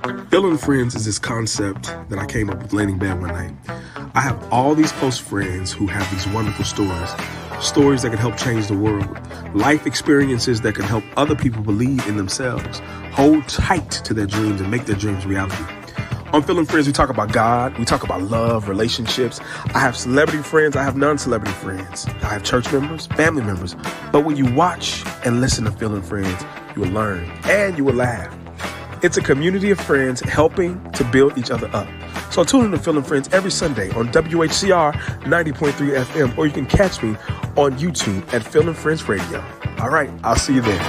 Feeling friends is this concept that I came up with laying in bed one night. I have all these close friends who have these wonderful stories. Stories that can help change the world. Life experiences that can help other people believe in themselves. Hold tight to their dreams and make their dreams reality. On Feeling Friends, we talk about God, we talk about love, relationships. I have celebrity friends, I have non-celebrity friends. I have church members, family members. But when you watch and listen to Feeling Friends, you will learn and you will laugh. It's a community of friends helping to build each other up. So tune in to Feeling Friends every Sunday on WHCR 90.3 FM, or you can catch me on YouTube at Feeling Friends Radio. All right, I'll see you there.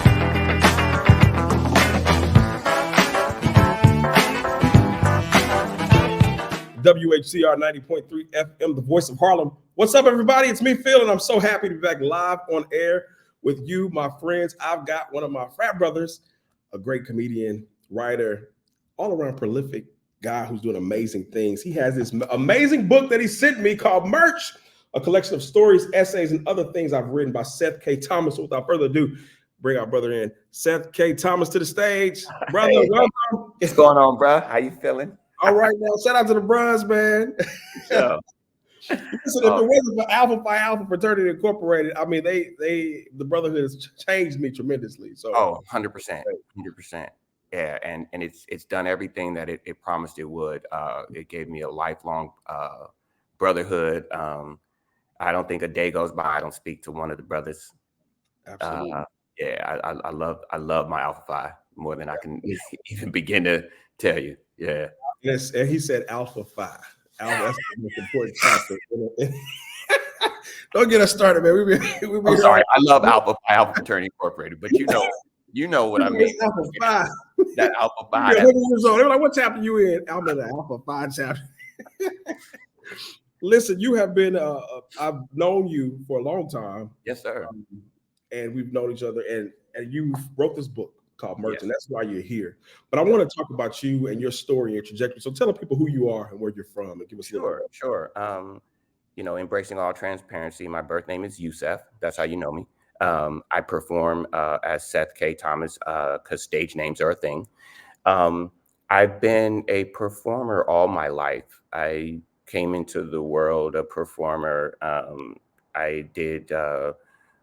WHCR 90.3 FM, the voice of Harlem. What's up, everybody? It's me, Phil, and I'm so happy to be back live on air with you, my friends. I've got one of my frat brothers, a great comedian, writer, all-around prolific guy who's doing amazing things. He has this amazing book that he sent me called Merch, a collection of stories, essays, and other things I've written by Seth K. Thomas. So without further ado, bring our brother in. Seth K. Thomas to the stage. Brother, hey, welcome. What's going on, bro? How you feeling? All right, now, shout out to the Bruns, man. Sure. Listen, if it wasn't for Alpha Phi Alpha Fraternity Incorporated, I mean, the brotherhood has changed me tremendously. So, 100%, 100%. Yeah, and it's done everything that it promised it would. It gave me a lifelong brotherhood. I don't think a day goes by I don't speak to one of the brothers. Absolutely. I love my Alpha Phi more than I can even begin to tell you. Yeah. Yes, and he said Alpha Phi. Alpha, that's the most important chapter. Don't get us started, man. I'm sorry. I love Alpha Phi Alpha Fraternity Incorporated, but you know what I mean. Alpha Phi. That Alpha Phi. They're like, what chapter you in? I'm in the Alpha Phi chapter. Listen, you have been. I've known you for a long time. Yes, sir. And we've known each other, and you wrote this book called Merch, Yes. and that's why you're here. But I want to talk about you and your story and your trajectory. So tell the people who you are and where you're from, and give us Sure. Embracing all transparency. My birth name is Seth. That's how you know me. I perform as Seth K. Thomas because stage names are a thing. I've been a performer all my life. I came into the world a performer. I did a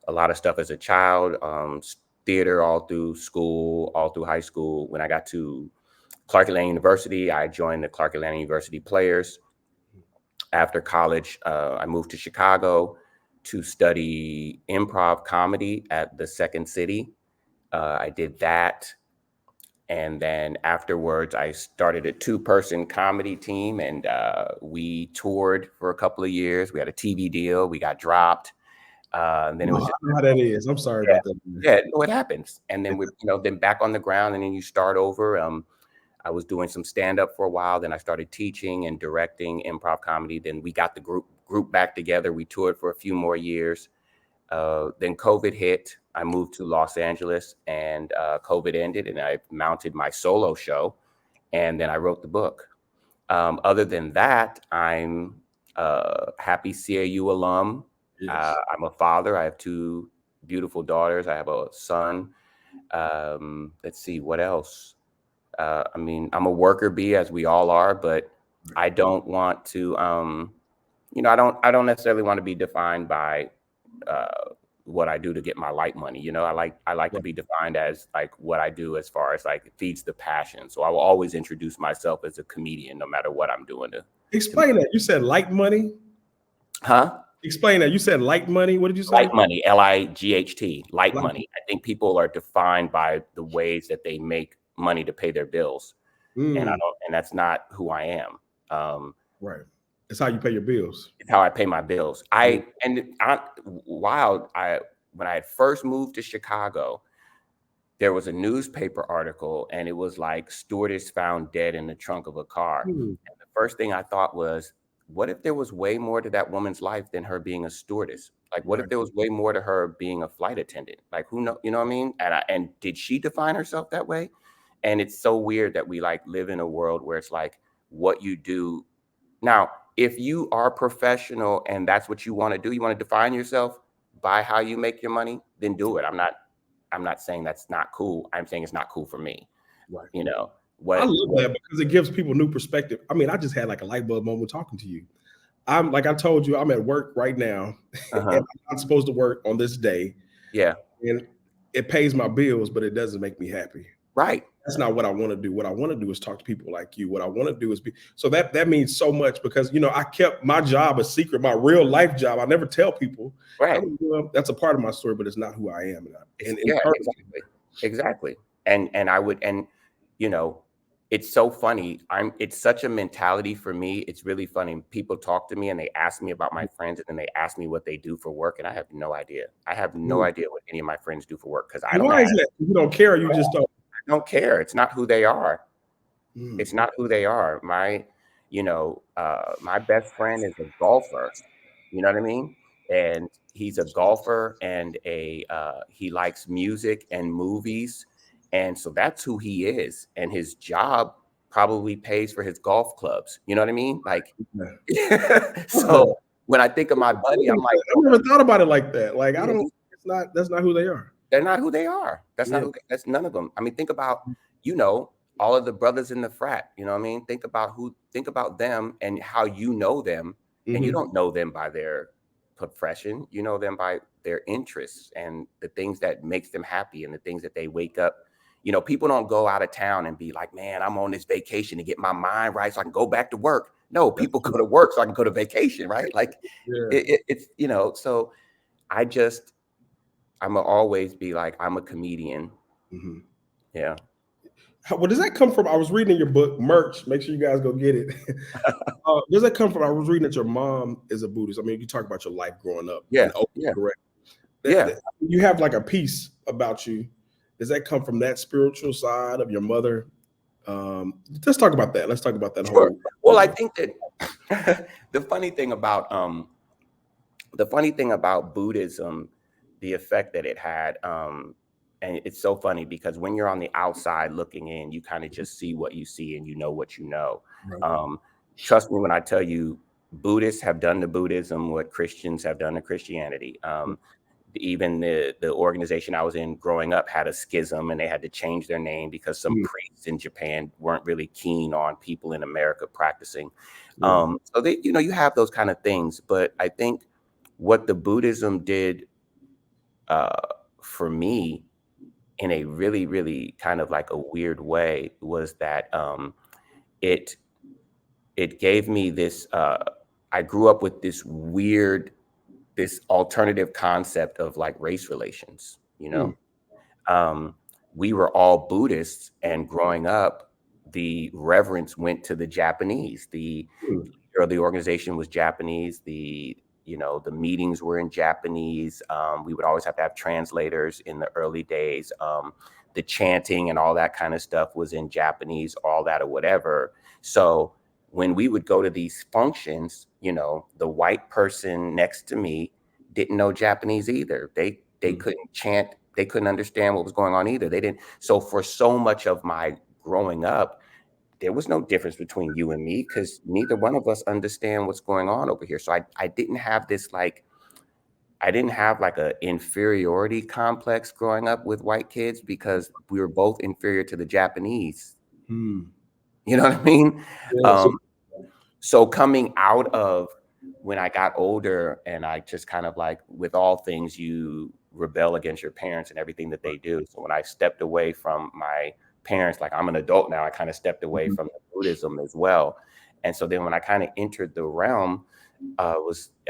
lot of stuff as a child, theater all through school, all through high school. When I got to Clark Atlanta University, I joined the Clark Atlanta University Players. After college, I moved to Chicago to study improv comedy at the Second City. I did that. And then afterwards, I started a 2-person comedy team, and we toured for a couple of years. We had a TV deal. We got dropped. And then it was I know how that is. I'm sorry about that. Yeah, it happens. And then then back on the ground, and then you start over. I was doing some stand-up for a while. Then I started teaching and directing improv comedy. Then we got the group back together. We toured for a few more years. Then COVID hit. I moved to Los Angeles, and COVID ended, and I mounted my solo show, and then I wrote the book. Other than that, I'm a happy CAU alum. Yes. I'm a father. I have 2 beautiful daughters. I have a son. Let's see, what else? I'm a worker bee, as we all are, but I don't want to, I don't necessarily want to be defined by what I do to get my light money. I like to be defined as like what I do as far as like it feeds the passion. So I will always introduce myself as a comedian, no matter what I'm doing. Explain that. You said light money? Huh? Explain that. You said light money. What did you say? Light money, LIGHT, light money. I think people are defined by the ways that they make money to pay their bills. And that's not who I am. Right. It's how you pay your bills. It's how I pay my bills. When I had first moved to Chicago, there was a newspaper article, and it was like stewardess found dead in the trunk of a car. And the first thing I thought was, what if there was way more to that woman's life than her being a stewardess? Like, what if there was way more to her being a flight attendant? Like, who know? You know what I mean? And did she define herself that way? And it's so weird that we like live in a world where it's like what you do. Now, if you are professional and that's what you want to do, you want to define yourself by how you make your money, then do it. I'm not saying that's not cool. I'm saying it's not cool for me. Right. I what love that because it gives people new perspective. I mean, I just had like a light bulb moment talking to you. I'm like I told you, I'm at work right now, and uh-huh. I'm not supposed to work on this day, Yeah. and it pays my bills, but it doesn't make me happy. Right. That's not what I want to do. What I want to do is talk to people like you. What I want to do is be so that means so much because I kept my job a secret, my real life job. I never tell people. I Right. mean, that's a part of my story, but it's not who I am. And Yeah, encouraging. exactly. Exactly. And I would, and you know, it's so funny. It's such a mentality for me. It's really funny. People talk to me and they ask me about my friends and then they ask me what they do for work. And I have no idea. I have no Mm. idea what any of my friends do for work because I And don't why is ask. that? You don't care. You just don't. I don't care. It's not who they are. Mm. It's not who they are. My best friend is a golfer. You know what I mean? And he's a golfer and he likes music and movies. And so that's who he is. And his job probably pays for his golf clubs. You know what I mean? Like, Yeah. so when I think of my buddy, I'm like, I never thought about it like that. Like I yeah, don't. It's not. That's not who they are. they're not who they are. That's not Yeah. who. That's none of them. I mean, think about all of the brothers in the frat. You know what I mean? Think about them and how you know them, and you Mm-hmm. don't know them by their profession. You know them by their interests and the things that makes them happy and the things that they wake up. People don't go out of town and be like, "Man, I'm on this vacation to get my mind right so I can go back to work." No, That's people go to work so I can go to vacation, right? Like yeah. it's So I just I'm gonna always be like, I'm a comedian. Mm-hmm. Yeah. Where does that come from? I was reading your book, merch. Make sure you guys go get it. Does that come from? I was reading that your mom is a Buddhist. I mean, you talk about your life growing up Yeah. and oh, Yeah. correct. Yeah. You have like a piece about you. Does that come from that spiritual side of your mother? Let's talk about that. Let's talk about that Sure. whole. Well, I think that the funny thing about Buddhism, the effect that it had, and it's so funny because when you're on the outside looking in, you kind of just see what you see and you know what you know. Right. Trust me when I tell you, Buddhists have done to Buddhism what Christians have done to Christianity. Even the organization I was in growing up had a schism and they had to change their name because some Mm. priests in Japan weren't really keen on people in America practicing. Yeah. So you have those kind of things. But I think what the Buddhism did uh, for me in a really, really kind of like a weird way was that it it gave me this. I grew up with this alternative concept of like race relations. Mm. Um, we were all Buddhists, and growing up, the reverence went to the Japanese. The Mm. leader of the organization was Japanese. The meetings were in Japanese. We would always have to have translators in the early days. The chanting and all that kind of stuff was in Japanese, all that or whatever. So when we would go to these functions, the white person next to me didn't know Japanese either. They Mm. couldn't chant. They couldn't understand what was going on either. They didn't. So for so much of my growing up, there was no difference between you and me because neither one of us understand what's going on over here. So I didn't have this I didn't have like a inferiority complex growing up with white kids because we were both inferior to the Japanese. Mm. You know what I mean? Yeah. So, Um, so coming out of when I got older and I just kind of like with all things, you rebel against your parents and everything that they do. So when I stepped away from my parents, like I'm an adult now, I kind of stepped away mhm. from the Buddhism as well. And so then when I kind of entered the realm, I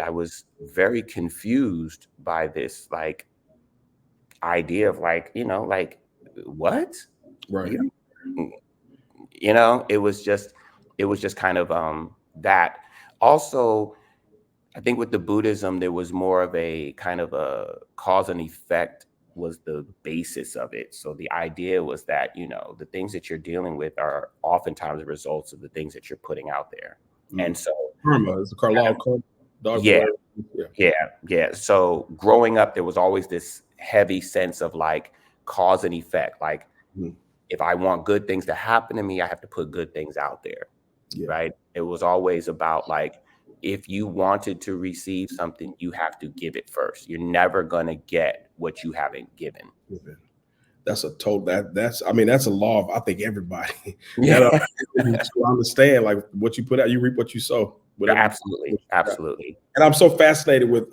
was very confused by this like idea of like, like what? Right. You it was just kind of that. Also, I think with the Buddhism, there was more of a kind of a cause and effect was the basis of it. So the idea was that, the things that you're dealing with are oftentimes the results of the things that you're putting out there. Mm. And so, Karma. It's a Carlisle karma. Dog yeah, forever. Yeah. yeah, yeah. So growing up, there was always this heavy sense of like cause and effect. Like Mm. if I want good things to happen to me, I have to put good things out there. Yeah. Right? It was always about like, if you wanted to receive something, you have to give it first. You're never going to get what you haven't given. Okay. That's a total that's I mean that's a law of I think everybody that Yeah. to understand like what you put out, you reap what you sow. Yeah, Whatever you absolutely, absolutely. and I'm so fascinated with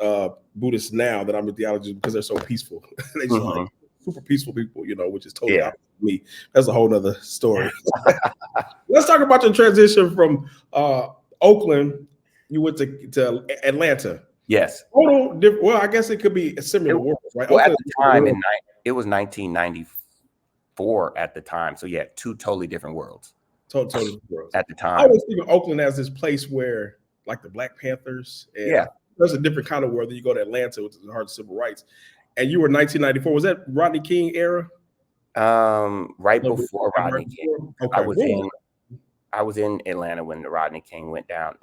Buddhists now that I'm a theologist because they're so peaceful. They're just like Mhm. super peaceful people, which is totally Yeah. opposite of me. That's a whole nother story. Let's talk about your transition from Oakland. You went to Atlanta. Yes. Total different. Well, I guess it could be a It similar world, right? Well, at Oakland, the time it was 1994 at the time, so yeah, 2 totally different worlds totally different worlds. at the I time. always think of Oakland as this place where, like the Black Panthers, and Yeah. there's a different kind of world. Then you go to Atlanta, which is the heart of civil rights. And you were 1994. Was that Rodney King era? Right No, before right Rodney King. before? I Okay. was in I was in Atlanta when the Rodney King went down.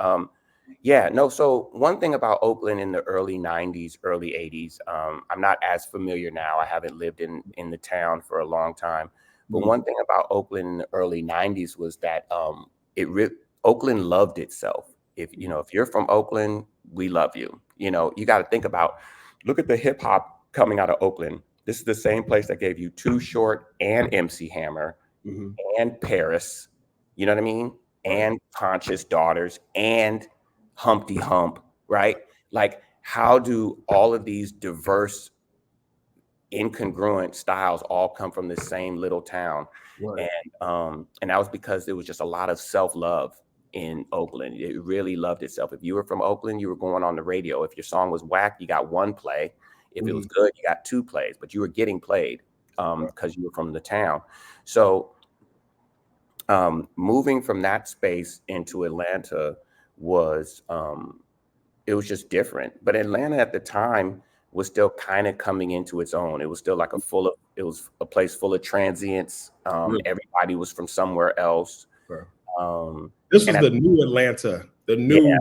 Yeah, no. So one thing about Oakland in the early '90s, early '80s, I'm not as familiar now. I haven't lived in the town for a long time. But Mhm. one thing about Oakland in the early '90s was that Oakland loved itself. If you're from Oakland, we love you. You got to think about, look at the hip hop coming out of Oakland. This is the same place that gave you Too Short and MC Hammer Mhm. and Paris. You know what I mean? Right. And Conscious Daughters and Humpty Hump, right? Like, how do all of these diverse, incongruent styles all come from the same little town? Right. And that was because there was just a lot of self-love in Oakland. It really loved itself. If you were from Oakland, you were going on the radio. If your song was whack, you got one play. If it was good, you got two plays, but you were getting played because you were from the town. So moving from that space into Atlanta was it was just different. But Atlanta at the time was still kind of coming into its own. It was still like it was a place full of transients. Really? Everybody was from somewhere else. Right. Um, This was and the new Atlanta, the yeah, new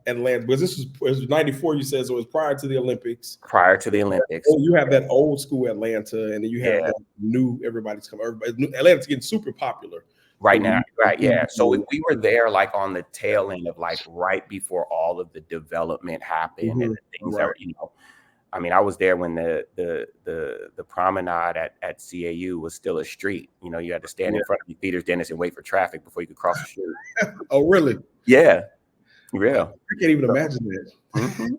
Atlanta, because it was 94, you said, so it was prior to the Olympics. prior to the Olympics. Oh, you have that old school Atlanta, and then you have Yeah. that new, everybody's coming, Atlanta's getting super popular. Right now, right, yeah. So we were there like on the tail end of like right before all of the development happened and the things that Right. were, I mean, I was there when the promenade at CAU was still a street. You had to stand in front of your theater's dentist and wait for traffic before you could cross the street. Oh, really? Yeah, real. I can't even imagine that. Mhm.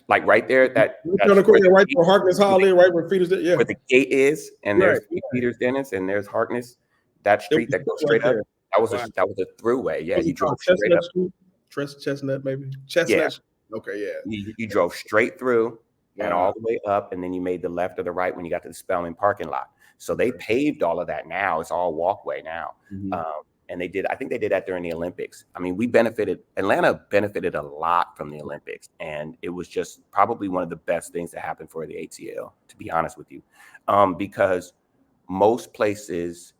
Like right there, Right where Harkness Hall is, right where Feeder's, yeah. where the gate is, and there's Right. Peter's Dentist, and there's Harkness. That It street was that goes right straight up. there. Wow. That was a throughway. Yeah, What's you it called? drove straight Chestnut up. Street? Chestnut, maybe? Yeah, Chestnut. Okay, yeah. you drove straight through and Wow. all the way up, and then you made the left or the right when you got to the Spelman parking lot. So they paved all of that now. It's all walkway now. And I think they did that during the Olympics. I mean, Atlanta benefited a lot from the Olympics. And it was just probably one of the best things that happened for the ATL, to be honest with you. Because most places,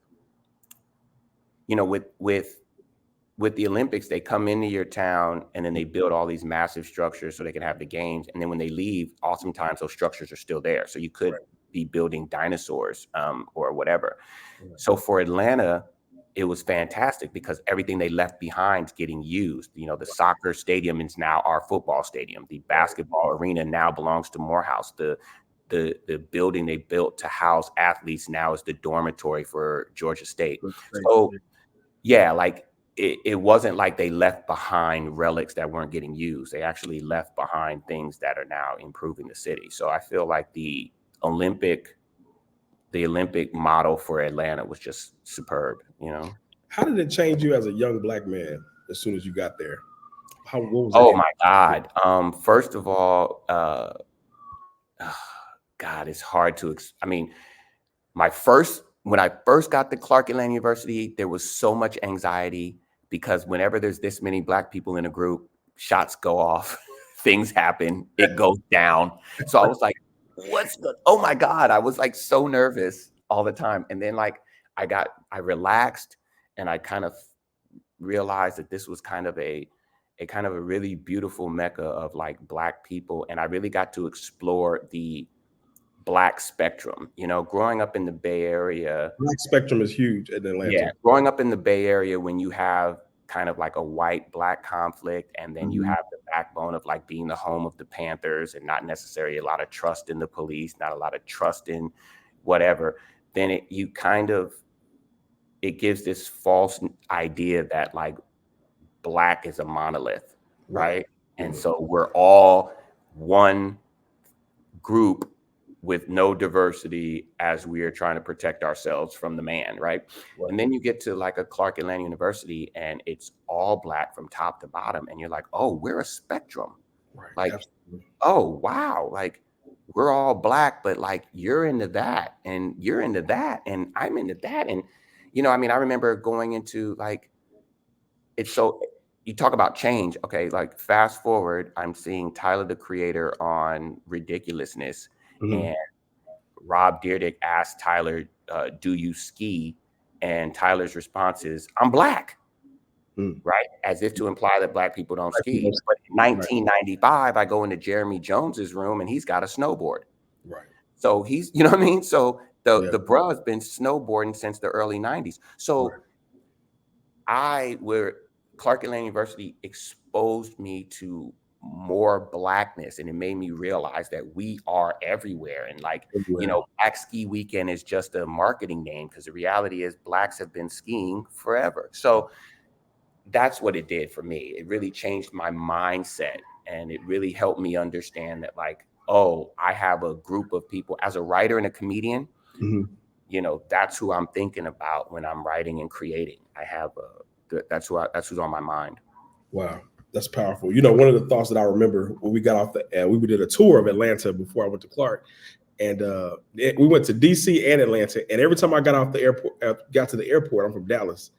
with the Olympics, they come into your town and then they build all these massive structures so they can have the games. And then when they leave, oftentimes those structures are still there. So you could be building dinosaurs or whatever. So for Atlanta, it was fantastic because everything they left behind is getting used. The soccer stadium is now our football stadium. The basketball arena now belongs to Morehouse. The building they built to house athletes now is the dormitory for Georgia State. So yeah, like it wasn't like they left behind relics that weren't getting used. They actually left behind things that are now improving the city. So I feel like the Olympic model for Atlanta was just superb. How did it change you as a young Black man as soon as you got there? What was Oh my God. First of all, God, it's hard to. I mean, when I first got to Clark Atlanta University, there was so much anxiety because whenever there's this many Black people in a group, shots go off, things happen, it goes down. So I was like, oh my God. I was like so nervous all the time. And then like I relaxed and I kind of realized that this was kind of a really beautiful mecca of like Black people. And I really got to explore the Black spectrum. Growing up in the Bay Area. Black spectrum is huge in Atlanta. Yeah, growing up in the Bay Area when you have kind of like a white-Black conflict, and then you have the backbone of like being the home of the Panthers and not necessarily a lot of trust in the police, not a lot of trust in whatever. then it gives this false idea that like Black is a monolith, Right. right? And so we're all one group with no diversity as we are trying to protect ourselves from the man, right? Right. And then you get to like a Clark Atlanta University and it's all Black from top to bottom. And you're like, oh, we're a spectrum. Right. Like, Absolutely. oh, wow. Like we're all Black, but like you're into that and you're into that and I'm into that. And, I mean, I remember going into like, it's so you talk about change. Okay, like fast forward, I'm seeing Tyler the Creator on Ridiculousness, Mhm. and Rob Dyrdek asked Tyler, "Do you ski?" And Tyler's response is, "I'm Black," Mm. right? As if to imply that Black people don't Black people ski. ski. But in Right. 1995, I go into Jeremy Jones's room and he's got a snowboard. Right. So he's, you know what I mean? So the Yeah. the bro has been snowboarding since the early 90s. So Right. Clark Atlanta University exposed me to more Blackness, and it made me realize that we are everywhere. And like, Everywhere. Black Ski Weekend is just a marketing name because the reality is Blacks have been skiing forever. So that's what it did for me. It really changed my mindset, and it really helped me understand that like, oh, I have a group of people as a writer and a comedian. Mhm. That's who I'm thinking about when I'm writing and creating. That's who's on my mind. Wow, that's powerful. One of the thoughts that I remember when we got off we did a tour of Atlanta before I went to Clark, and we went to DC and Atlanta. And every time I got off the airport, got to the airport, I'm from Dallas.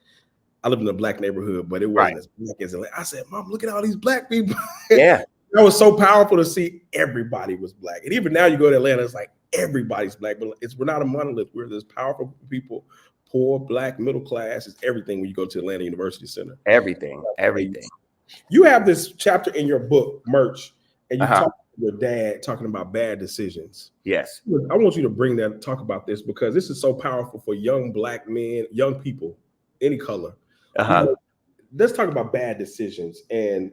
I lived in a Black neighborhood, but it Right. wasn't as Black as Atlanta. I said, "Mom, look at all these Black people." Yeah. That was so powerful to see everybody was Black. And even now you go to Atlanta, it's like everybody's Black, but we're not a monolith. We're this powerful people, poor, Black, middle class. It's everything when you go to Atlanta University Center. Everything. You have this chapter in your book, Merch, and you Uh-huh. talk to your dad talking about bad decisions. Yes. I want you to talk about this because this is so powerful for young Black men, young people, any color. Uh-huh. Let's talk about bad decisions. And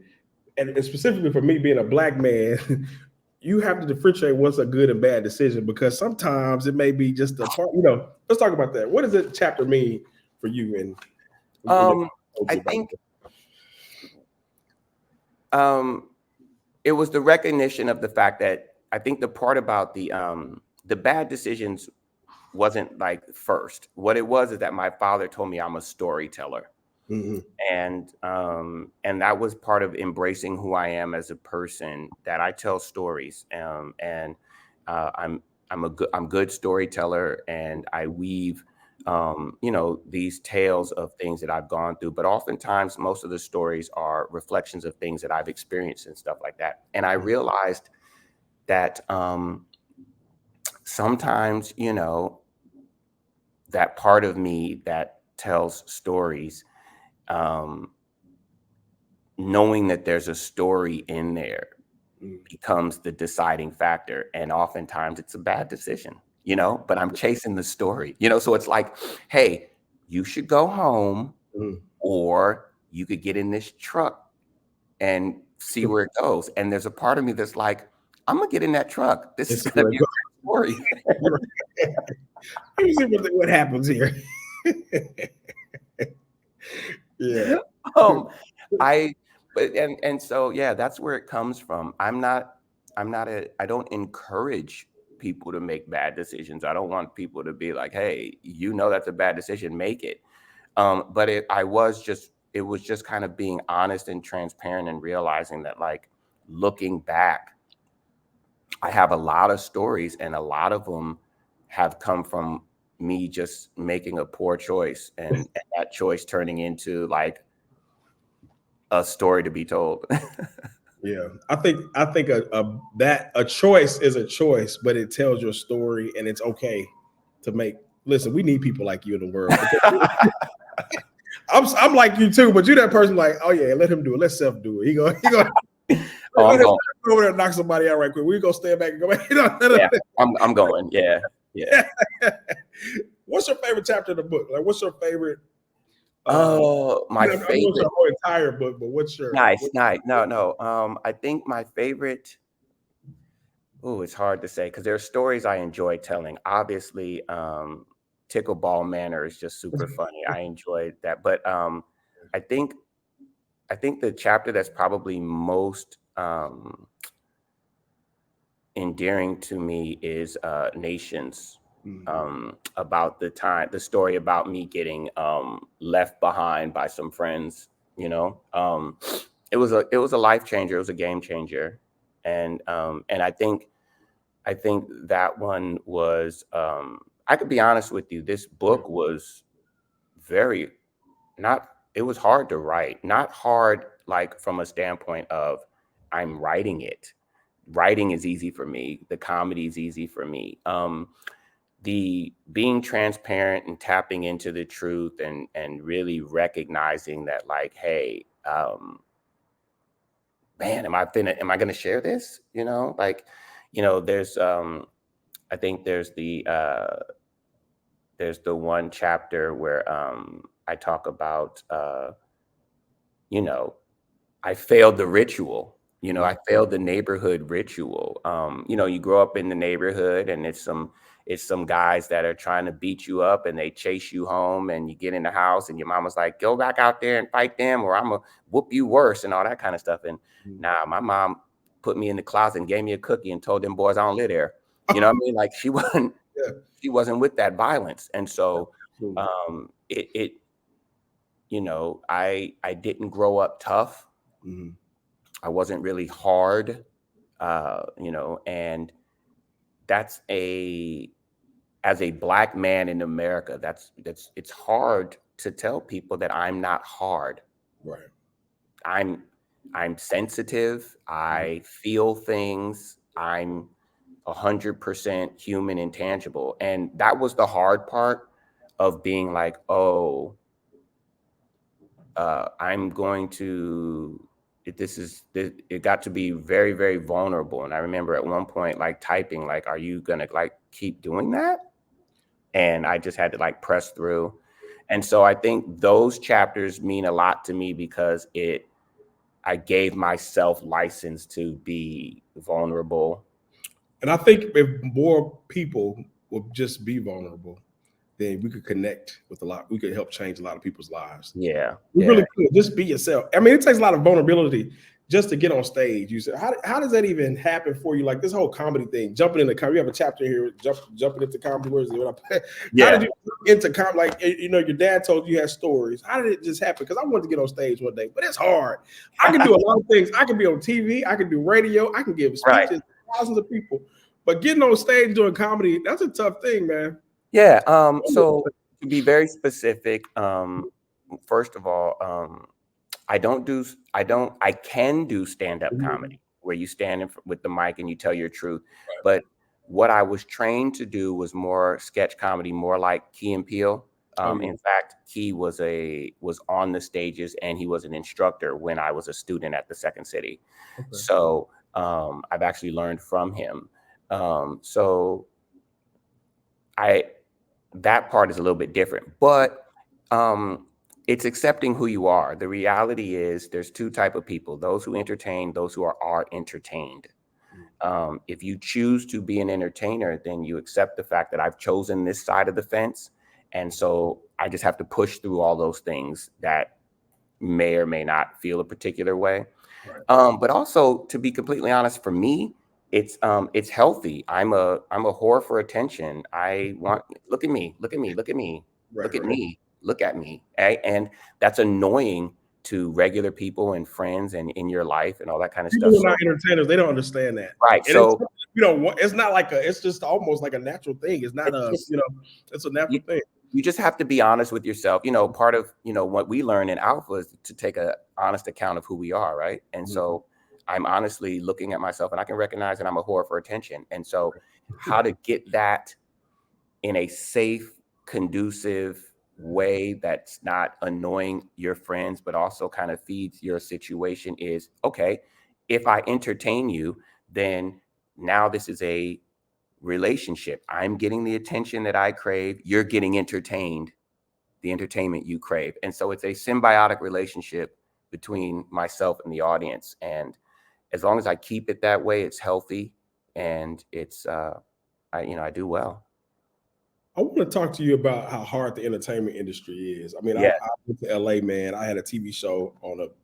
specifically for me being a Black man, you have to differentiate what's a good and bad decision because sometimes it may be just a part, let's talk about that. What does that chapter mean for you? And I think it was the recognition of the fact that I think the part about the bad decisions wasn't like first. What it was is that my father told me I'm a storyteller. Mm-hmm. And that was part of embracing who I am as a person, that I tell stories. And I'm good storyteller, and I weave these tales of things that I've gone through. But oftentimes most of the stories are reflections of things that I've experienced and stuff like that. And I realized that sometimes, that part of me that tells stories, knowing that there's a story in there becomes the deciding factor. And oftentimes it's a bad decision, but I'm chasing the story, so it's like, hey, you should go home, or you could get in this truck and see where it goes. And there's a part of me that's like, I'm gonna get in that truck. This is gonna be a great story. Let me see what happens here. Yeah. So yeah, that's where it comes from. I don't encourage people to make bad decisions. I don't want people to be like, hey, that's a bad decision, make it. But it was just kind of being honest and transparent and realizing that, like, looking back, I have a lot of stories, and a lot of them have come from me just making a poor choice, and that choice turning into like a story to be told. Yeah, I think a choice is a choice, but it tells your story, and it's okay to make. Listen, we need people like you in the world. I'm like you too, but you that person like, oh yeah, let him do it. Let Seth do it. He go. I'm going. Go over there and knock somebody out right quick. We gonna stand back and go back. Yeah, I'm going. Yeah. What's your favorite chapter of the book? Like, what's your favorite? My favorite. I know the whole entire book, but what's your nice? No. I think my favorite. Oh, it's hard to say because there are stories I enjoy telling. Obviously, tickleball manner is just super funny. I enjoyed that. But I think the chapter that's probably most endearing to me is Nations. About the story about me getting left behind by some friends. It was a life changer. It was a game changer, and I think that one was. I could be honest with you. This book was very not. It was hard to write. Not hard like from a standpoint of I'm writing it. Writing is easy for me. The comedy is easy for me. The being transparent and tapping into the truth and really recognizing that, like, hey, man, am I gonna share this? There's I think there's the one chapter where I talk about you know I failed the ritual. I failed the neighborhood ritual. You grow up in the neighborhood and it's some guys that are trying to beat you up and they chase you home and you get in the house and your mama's like, go back out there and fight them or I'm gonna whoop you worse and all that kind of stuff. And now my mom put me in the closet and gave me a cookie and told them boys I don't live there. You know what I mean? Like she wasn't Yeah. she wasn't with that violence. And so Absolutely. it I didn't grow up tough. I wasn't really hard, and that's as a Black man in America, it's hard to tell people that I'm not hard. Right. I'm sensitive. I feel things. I'm 100% human and tangible. And that was the hard part of being like, oh, I'm going to. It got to be very, very vulnerable. And I remember at one point, like typing, like, "Are you gonna like keep doing that?" And I just had to like press through. And so I think those chapters mean a lot to me because I gave myself license to be vulnerable. And I think if more people would just be vulnerable, then we could connect with a lot. We could help change a lot of people's lives. Yeah, You really could just be yourself. I mean, it takes a lot of vulnerability just to get on stage. You said, how does that even happen for you? Like this whole comedy thing, jumping into comedy. You have a chapter here, jumping into comedy. Where is it? Yeah. How did you get into comedy? Like, your dad told you had stories. How did it just happen? Because I wanted to get on stage one day, but it's hard. I can do a lot of things. I can be on TV. I can do radio. I can give speeches to thousands of people. But getting on stage doing comedy, that's a tough thing, man. Yeah. So to be very specific, first of all, I can do stand-up comedy where you stand with the mic and you tell your truth. Right. But what I was trained to do was more sketch comedy, more like Key and Peele. In fact, Key was on the stages and he was an instructor when I was a student at the Second City. Okay. So I've actually learned from him. So that part is a little bit different, but it's accepting who you are. The reality is there's two type of people, those who entertain, those who are entertained. If you choose to be an entertainer, then you accept the fact that I've chosen this side of the fence. And so I just have to push through all those things that may or may not feel a particular way. Right. But also, to be completely honest, for me, it's healthy. I'm a whore for attention. I want look at me. Right, look at me, look at me. And that's annoying to regular people and friends and in your life and all that kind of people stuff. People are not entertainers. They don't understand that. Right. And so it's not like it's just almost like a natural thing. It's not it's a natural thing. You just have to be honest with yourself. Part of, what we learn in Alpha is to take an honest account of who we are. Right. And so I'm honestly looking at myself and I can recognize that I'm a whore for attention. And so how to get that in a safe, conducive way that's not annoying your friends, but also kind of feeds your situation is, okay, if I entertain you, then now this is a relationship. I'm getting the attention that I crave. You're getting entertained, the entertainment you crave. And so it's a symbiotic relationship between myself and the audience. And as long as I keep it that way, it's healthy and it's, I do well. I want to talk to you about how hard the entertainment industry is. I mean, Yeah. I went to LA, man. I had a TV show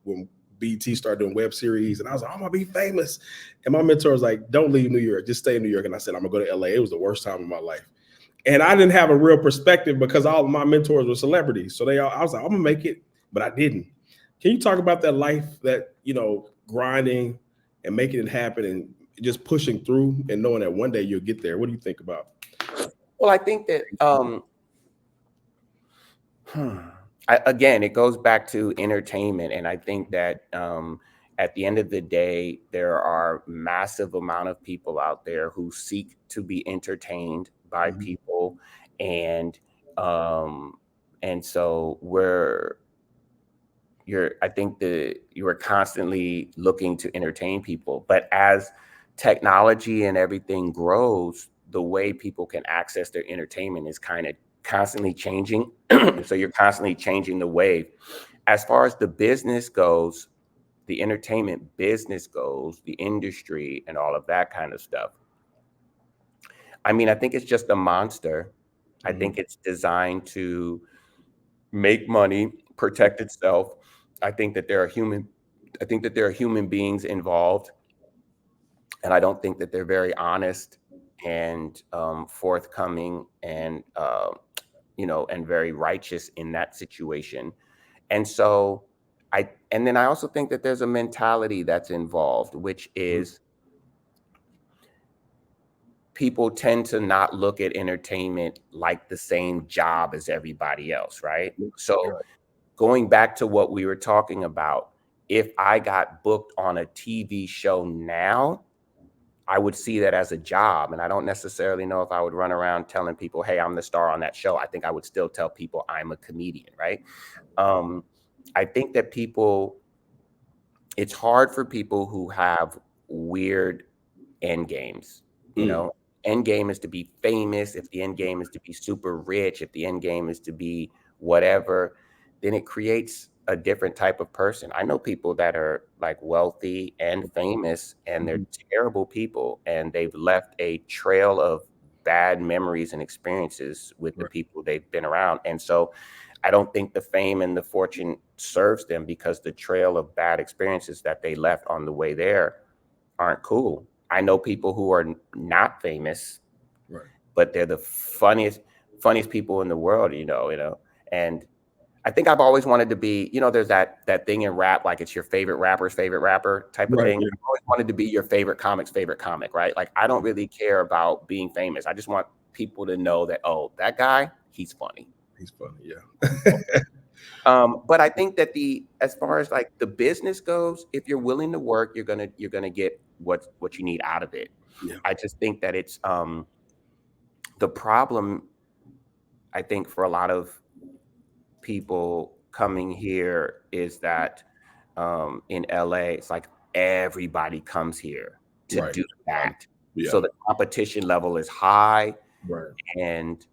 when BT started doing web series, and I was like, I'm gonna be famous. And my mentor was like, don't leave New York, just stay in New York. And I said, I'm gonna go to LA. It was the worst time of my life. And I didn't have a real perspective because all of my mentors were celebrities. So I was like, I'm gonna make it, but I didn't. Can you talk about that life, that grinding and making it happen and just pushing through and knowing that one day you'll get there? What do you think about? Well, I think that again, it goes back to entertainment, and I think that at the end of the day, there are massive amount of people out there who seek to be entertained by Mhm. people, and um, so I think that you are constantly looking to entertain people, but as technology and everything grows, the way people can access their entertainment is kind of constantly changing. So you're constantly changing the wave. As far as the business goes, the entertainment business goes, the industry and all of that kind of stuff. I mean, I think it's just a monster. I Mhm. think it's designed to make money, protect itself. I think that there are human beings involved, and I don't think that they're very honest and forthcoming and and very righteous in that situation. And so and then I also think that there's a mentality that's involved, which Mhm. is people tend to not look at entertainment like the same job as everybody else, right? So Right. going back to what we were talking about, if I got booked on a TV show now, I would see that as a job. And I don't necessarily know if I would run around telling people, hey, I'm the star on that show. I think I would still tell people I'm a comedian, right? Um, I think that it's hard for people who have weird end games. You Mm. know, end game is to be famous. If the end game is to be super rich, if the end game is to be whatever, then it creates a different type of person. I know people that are like wealthy and famous, and they're Mhm. terrible people, and they've left a trail of bad memories and experiences with the Right. people they've been around. And so I don't think the fame and the fortune serves them, because the trail of bad experiences that they left on the way there aren't cool. I know people who are not famous, Right. but they're the funniest people in the world, And I think I've always wanted to be, there's that thing in rap, like it's your favorite rapper's favorite rapper type of Right. thing. Yeah. I've always wanted to be your favorite comic's favorite comic, right? Like I don't really care about being famous. I just want people to know that, oh, that guy, he's funny. He's funny. Yeah. But I think that as far as like the business goes, if you're willing to work, you're gonna get what you need out of it. Yeah. I just think that it's the problem. I think for a lot of people coming here is that in LA, it's like everybody comes here to Right. do that. Yeah. So the competition level is high, Right. and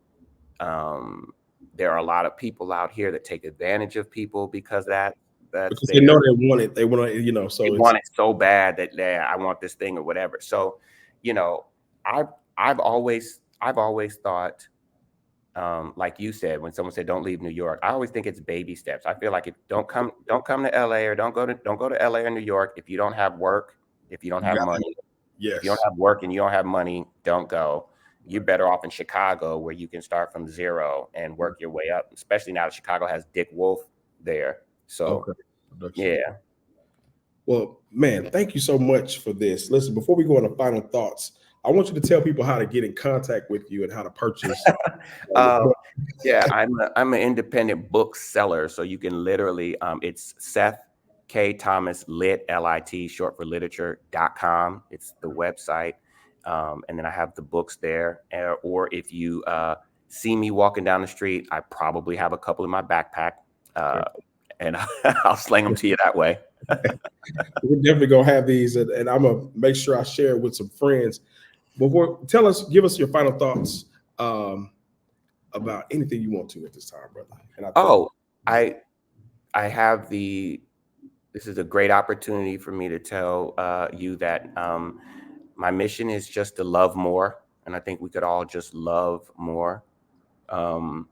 um, there are a lot of people out here that take advantage of people because that's Because they know their they want it. They want to, they so it's want it so bad that, yeah, I want this thing or whatever. So, you know, I've I've always thought, like you said, when someone said don't leave New York, I always think it's baby steps. I feel like if don't come to LA, or don't go to LA or New York if you don't have work, if you don't you have got money. If you don't yes. have work and you don't have money, don't go. You're better off in Chicago, where you can start from zero and Right. work your way up, especially now that Chicago has Dick Wolf there. So, Okay. Production. yeah. Well, man, thank you so much for this. Listen, before we go on to final thoughts, I want you to tell people how to get in contact with you and how to purchase your Um, book. yeah, I'm an independent bookseller, so you can literally it's Seth K Thomas Lit, short for literature.com. It's the website. And then I have the books there. Or if you see me walking down the street, I probably have a couple in my backpack. Uh, and I'll sling them to you that way. We're definitely gonna have these, and I'm gonna make sure I share it with some friends. Before, give us your final thoughts um, about anything you want to at this time, brother. And I thank Oh, I I have this is a great opportunity for me to tell you that my mission is just to love more. And I think we could all just love more. Um,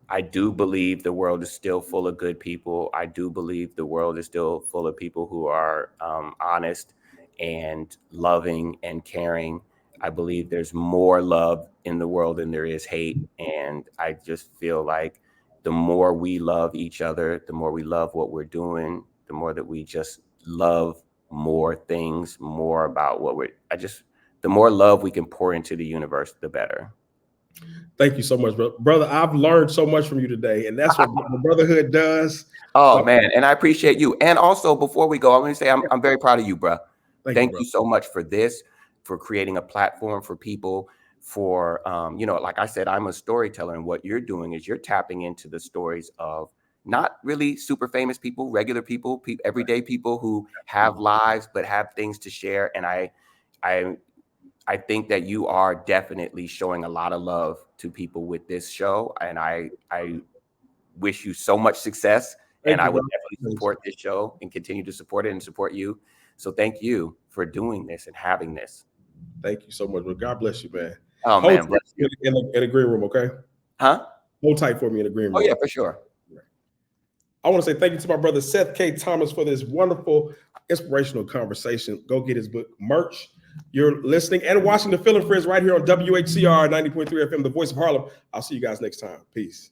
I do believe the world is still full of good people. I do believe the world is still full of people who are honest and loving and caring. I believe there's more love in the world than there is hate. And I just feel like the more we love each other, the more we love what we're doing, the more that we just love more things, more about what the more love we can pour into the universe, the better. Thank you so much, brother. I've learned so much from you today, and that's what the brotherhood does. Oh man, and I appreciate you. And also, before we go, I want to say I'm very proud of you, bro. Thank you so much for this, for creating a platform for people. For like I said, I'm a storyteller, and what you're doing is you're tapping into the stories of not really super famous people, regular people, everyday people who have lives but have things to share. And I think that you are definitely showing a lot of love to people with this show, and I wish you so much success. And I would definitely support this show and continue to support it and support you. So thank you for doing this and having this. Thank you so much. Well, God bless you, man. Oh man, bless you. In a green room, okay? Huh? Hold tight for me in the green room. Oh yeah, for sure. I want to say thank you to my brother Seth K. Thomas for this wonderful, inspirational conversation. Go get his book merch. You're listening and watching the Philly Friends right here on WHCR 90.3 FM, the voice of Harlem. I'll see you guys next time. Peace.